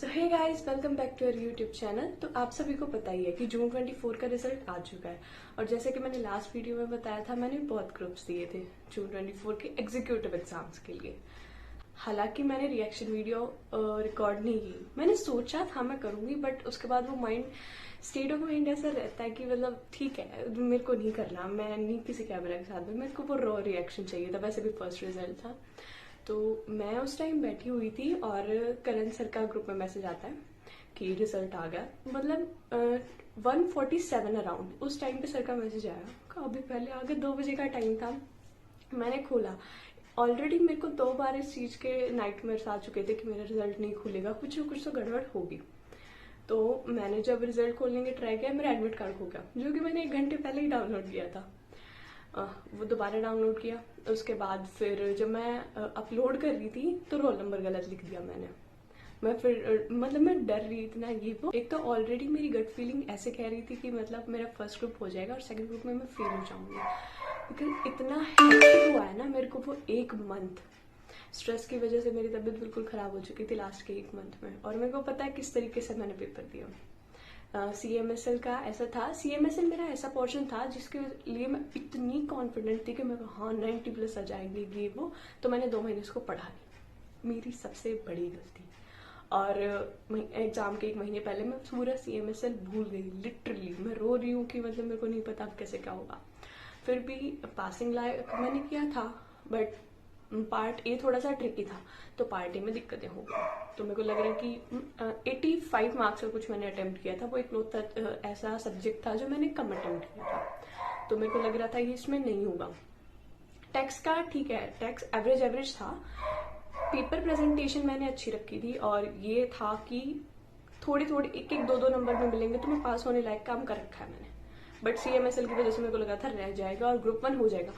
So hey guys, welcome back to our YouTube channel. तो आप सभी को पता ही है कि जून 24 का रिजल्ट आ चुका है। और जैसे कि मैंने लास्ट वीडियो में बताया था, मैंने बहुत ग्रुप्स दिए थे जून 24 के एग्जीक्यूटिव एग्जाम्स के लिए। हालांकि मैंने रिएक्शन वीडियो रिकॉर्ड नहीं की। मैंने सोचा था मैं करूंगी, बट उसके बाद वो माइंड स्टेट ऑफ माइंड ऐसा रहता है कि मतलब ठीक है, मेरे को नहीं करना, मैं नहीं किसी कैमरा के साथ में, मेरे को वो रॉ रिएक्शन चाहिए था। वैसे भी फर्स्ट रिजल्ट था, तो मैं उस टाइम बैठी हुई थी और करण सर का ग्रुप में मैसेज आता है कि रिजल्ट आ गया। मतलब 1:47 अराउंड उस टाइम पे सर का मैसेज आया। काफी पहले आ गया, 2 बजे का टाइम था। मैंने खोला, ऑलरेडी मेरे को 2 बार इस चीज के नाइटमेयर्स आ चुके थे कि मेरा रिजल्ट नहीं खुलेगा, कुछ ना कुछ तो गड़बड़ होगी। तो मैंने जब रिजल्ट खोलने की ट्राई किया, मेरा एडमिट कार्ड खो गया, जो कि मैंने 1 घंटे पहले ही डाउनलोड किया था। वो दोबारा डाउनलोड किया। उसके बाद फिर जब मैं अपलोड कर रही थी तो रोल नंबर गलत लिख दिया मैंने। मैं फिर मतलब मैं डर रही इतना, ये वो। एक तो ऑलरेडी मेरी गट फीलिंग ऐसे कह रही थी कि मतलब मेरा फर्स्ट ग्रुप हो जाएगा और सेकंड ग्रुप में मैं फेल हो जाऊंगी, बिकॉज इतना हेक्टिक हुआ है ना मेरे को वो 1 मंथ। स्ट्रेस की वजह से मेरी तबीयत बिल्कुल खराब हो चुकी थी लास्ट के 1 मंथ में। और मेरे को पता है किस तरीके से मैंने पेपर दिया। CMSL का ऐसा था, CMSL मेरा ऐसा पोर्शन था जिसके लिए मैं इतनी कॉन्फिडेंट थी कि मैं हाँ 90+ आ जाएगी ये वो। तो मैंने 2 महीने इसको पढ़ा नहीं, मेरी सबसे बड़ी गलती। और एग्जाम के 1 महीने पहले मैं पूरा CMSL भूल गई। लिटरली मैं रो रही हूँ कि मतलब मेरे को नहीं पता अब कैसे क्या होगा। फिर भी पासिंग लायक मैंने किया था, बट पार्ट ए थोड़ा सा ट्रिकी था, तो पार्ट ए में दिक्कतें हो गई। तो मेरे को लग रहा है कि 85 मार्क्स का कुछ मैंने अटेम्प्ट किया था। वो एक ऐसा सब्जेक्ट था जो मैंने कम अटेम्प्ट किया था, तो मेरे को लग रहा था ये इसमें नहीं होगा। टैक्स का ठीक है, टैक्स एवरेज एवरेज था। पेपर प्रेजेंटेशन मैंने अच्छी रखी थी, और ये था कि थोड़ी थोड़ी 1-1 2-2 नंबर में मिलेंगे तो मैं पास होने लायक काम कर रखा है मैंने। बट CMSL की वजह से मेरे को लगा था रह जाएगा और ग्रुप 1 हो जाएगा।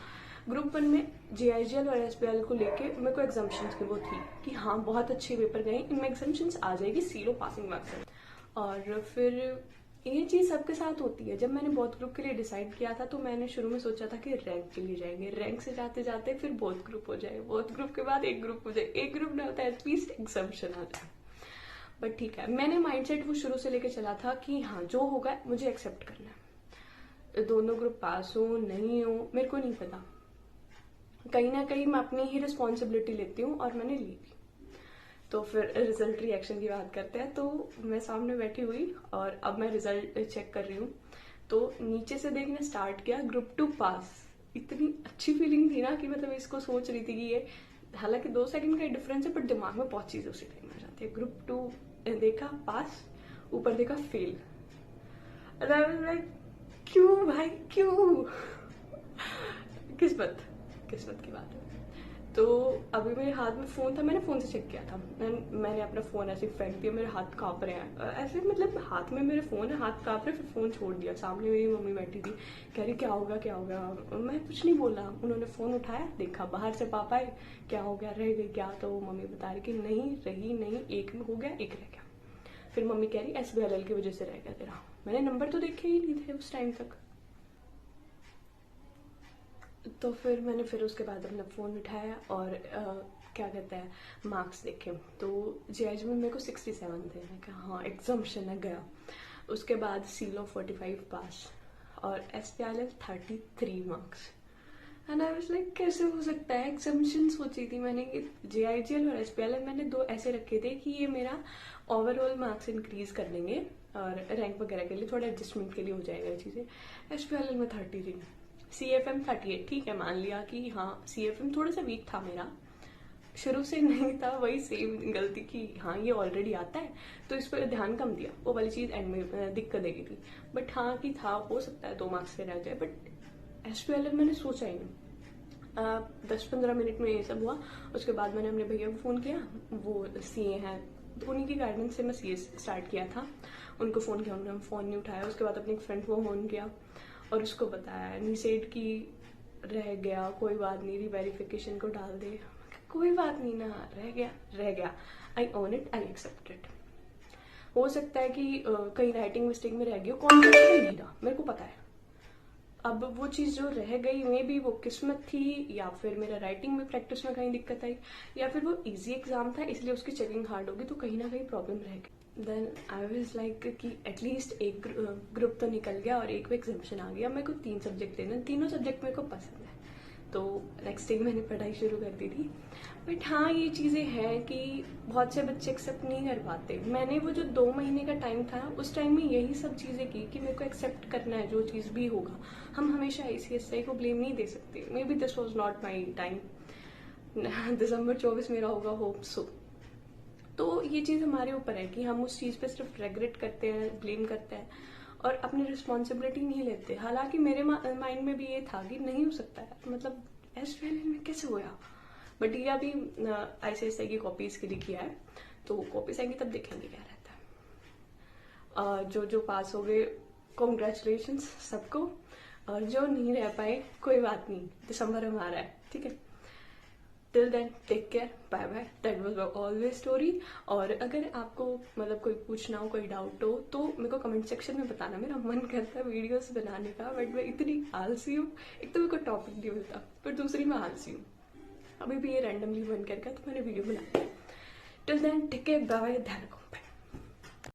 ग्रुप 1 में JIGL और SPL को लेके मेरे को एग्जाम्पशंस की वो थी कि हाँ बहुत अच्छे पेपर गए, इनमें एग्जाम्पशंस आ जाएगी, सीलो पासिंग मार्क्स है। और फिर ये चीज सबके साथ होती है। जब मैंने बोथ ग्रुप के लिए डिसाइड किया था तो मैंने शुरू में सोचा था कि रैंक के लिए जाएंगे, रैंक से जाते जाते फिर बोथ ग्रुप हो जाए, बोथ ग्रुप के बाद एक ग्रुप हो जाए, एक ग्रुप ना होता है एटलीस्ट एग्जाम्पशन आ जाए। बट ठीक है, मैंने माइंडसेट वो शुरू से लेके चला था कि हाँ जो होगा मुझे एक्सेप्ट करना है। दोनों ग्रुप पास हो नहीं हो मेरे को नहीं पता, कहीं ना कहीं मैं अपनी ही रिस्पॉन्सिबिलिटी लेती हूँ, और मैंने ली भी। तो फिर रिजल्ट रिएक्शन की बात करते हैं। तो मैं सामने बैठी हुई और अब मैं रिजल्ट चेक कर रही हूँ, तो नीचे से देखना स्टार्ट किया, ग्रुप 2 पास। इतनी अच्छी फीलिंग थी ना कि मतलब इसको सोच रही थी कि ये, हालांकि 2 सेकंड का डिफरेंस है, बट दिमाग में बहुत चीजें उसी टाइम आ जाती है। ग्रुप 2 देखा पास, ऊपर देखा फेल। क्यों भाई क्यों? किस्मत, किस्मत की बात है। तो अभी मेरे हाथ में फोन था, मैंने फोन से चेक किया था। मैंने अपना फोन ऐसे फेंक दिया, मेरे हाथ कांप रहे हैं ऐसे, मतलब हाथ में मेरे फोन है, हाथ कांप रहे, फिर फोन छोड़ दिया। सामने मेरी मम्मी बैठी थी, कह रही क्या होगा क्या होगा। मैं कुछ नहीं बोला, उन्होंने फोन उठाया, देखा बाहर से पापा है, क्या हो गया, रह गई क्या? तो मम्मी बता रही कि नहीं रही नहीं, एक में हो गया, एक रह गया। फिर मम्मी कह रही SBLL की वजह से रह गया तेरा। मैंने नंबर तो देखे ही नहीं थे उस टाइम तक। तो फिर मैंने फिर उसके बाद अपना फ़ोन उठाया और क्या कहते हैं, मार्क्स देखे। तो JIG में मेरे को 67 थे। मैं कहा हाँ एग्जाम्पशन है, गया। उसके बाद सीलो 45 पास, और SPLL 33 marks. And I was like कैसे हो सकता है? एग्जाम्पशन सोची थी मैंने कि JIGL और SPLL मैंने 2 ऐसे रखे थे कि ये मेरा ओवरऑल मार्क्स इंक्रीज कर देंगे, और रैंक वगैरह के लिए थोड़ा एडजस्टमेंट के लिए हो जाएगा ये चीज़ें। SPLL में 33, CFM 38। ठीक है, मान लिया कि हाँ CFM थोड़ा सा वीक था मेरा, शुरू से नहीं था, वही सेम गलती की। हाँ ये ऑलरेडी आता है तो इस पर ध्यान कम दिया, वो वाली चीज एंड में दिक्कत देगी थी। बट हाँ कि था, हो सकता है 2 मार्क्स से रह जाए। बट SPLL मैंने सोचा ही नहीं। 10-15 मिनट में ये सब हुआ। उसके बाद मैंने अपने भैया को फोन किया, वो CA हैं, तो उन्हीं की गाइडेंस से मैं CA स्टार्ट किया था। उनको फोन किया, उन्होंने फोन नहीं उठाया। उसके बाद अपने एक फ्रेंड को फोन किया और उसको बताया नीसेट की रह गया, कोई बात नहीं, रीवेरिफिकेशन को डाल दे। कोई बात नहीं ना, रह गया रह गया, I own it, I accept it. हो सकता है कि कहीं राइटिंग मिस्टेक में रह गई हो, कॉन्फिडेंस नहीं रहा, मेरे को पता है। अब वो चीज जो रह गई, मे बी वो किस्मत थी, या फिर मेरा राइटिंग में प्रैक्टिस में कहीं दिक्कत आई, या फिर वो इजी एग्जाम था इसलिए उसकी चेकिंग हार्ड होगी, तो कहीं ना कहीं प्रॉब्लम रह गई। देन आई वाज लाइक कि एटलीस्ट एक ग्रुप तो निकल गया और एक में एग्जामिशन आ गया। मेरे को 3 सब्जेक्ट लेना, तीनों सब्जेक्ट मेरे को पसंद है, तो नेक्स्ट डे मैंने पढ़ाई शुरू कर दी थी। बट हाँ, ये चीज़ें हैं कि बहुत से बच्चे एक्सेप्ट नहीं कर पाते। मैंने वो जो 2 महीने का टाइम था, उस टाइम में यही सब चीज़ें की कि मेरे को एक्सेप्ट करना है जो चीज़ भी होगा। हम हमेशा ICSI को ब्लेम नहीं दे सकते। May be this was not my time, दिसंबर 24 मेरा होगा, होप सो। तो ये चीज़ हमारे ऊपर है कि हम उस चीज़ पे सिर्फ रेग्रेट करते हैं, ब्लेम करते हैं और अपनी रिस्पॉन्सिबिलिटी नहीं लेते। हालांकि मेरे माइंड में भी ये था कि नहीं हो सकता है, मतलब SVLN में कैसे होया। बट ये अभी ICSI की कॉपीज के लिए किया है, तो कॉपीज आएंगी तब देखेंगे क्या रहता है। जो पास हो गए कॉन्ग्रेचुलेशन सबको, और जो नहीं रह पाए कोई बात नहीं, दिसंबर हमारा है, ठीक है। Till then take care, bye bye. That was always story. और अगर आपको मतलब कोई पूछना हो, कोई डाउट हो, तो मेरे को कमेंट सेक्शन में बताना। मेरा मन करता है वीडियोस बनाने का, बट मैं इतनी आलसी हूँ। एक तो मेरे को टॉपिक नहीं मिलता, पर दूसरी मैं आलसी हूँ। अभी भी ये रैंडमली मन कर गया तो मैंने वीडियो बना दिया। Till then take care, bye bye, ध्यान रखो।